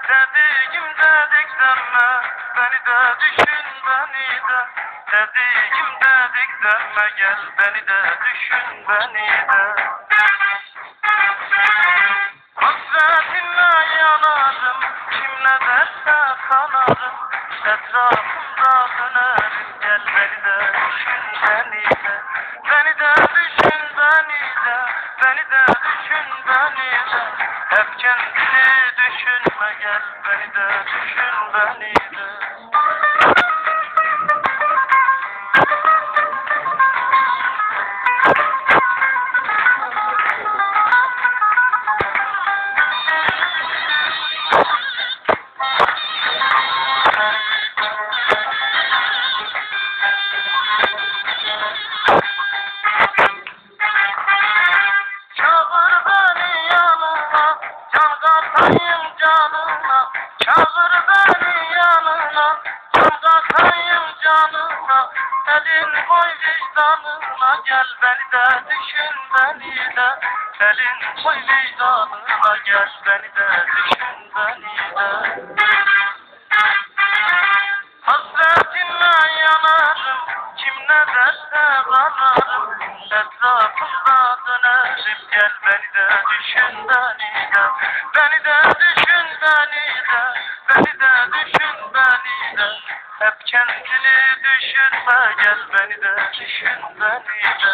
dediğim dediklerime, beni de düşün beni de. Dediğim dediklerime gel, beni de düşün beni de. Hasretinle yanarım, kim ne derse kanarım. Etrafımda dönerim, gel beni de düşün beni de. Beni de düşün beni de, beni de düşün beni de. Hep kendini düşünme gel, beni de düşün beni de. Çağır beni yanına, can katayım canına. Elin koy vicdanına, gel beni de düşün beni de. Elin koy vicdanına, gel beni de düşün beni de. Hasretinle yanarım, kim ne derse kanarım. Etrafımda dönerim, gel beni de düşün beni de. Beni de düşün beni de, beni de düşün beni de. Hep kendini düşünme gel, beni de düşün beni de.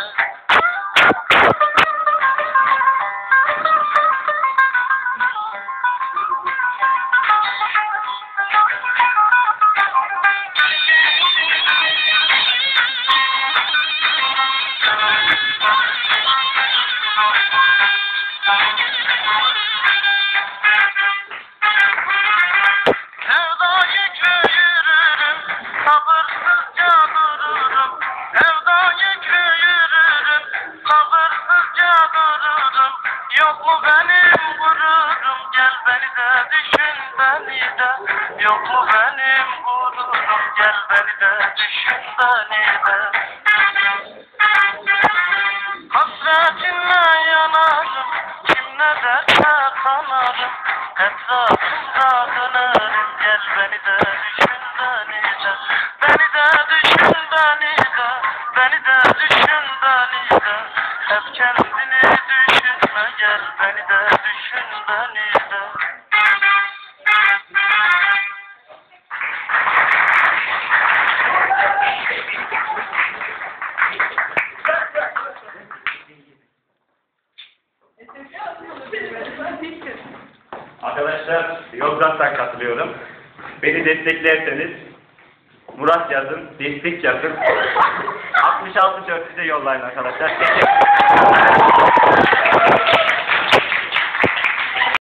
Sabırsızca dururum, sevda yükü yürürüm. Sabırsızca dururum, yok mu benim gururum. Gel beni de düşün beni de, yok mu benim gururum. Gel beni de düşün beni de. Hasretinle yanarım, kim ne derse kanarım. Etrafımda dönerim, gel beni de düşün beni de. Beni de düşün beni de, beni de düşün beni de. Hep kendini düşünme gel, beni de düşün beni de. Arkadaşlar, Yozgat'tan katılıyorum. Beni desteklerseniz Murat yazın, destek yazın. 66 4'ü de yollayın arkadaşlar. Teşekkür ederim.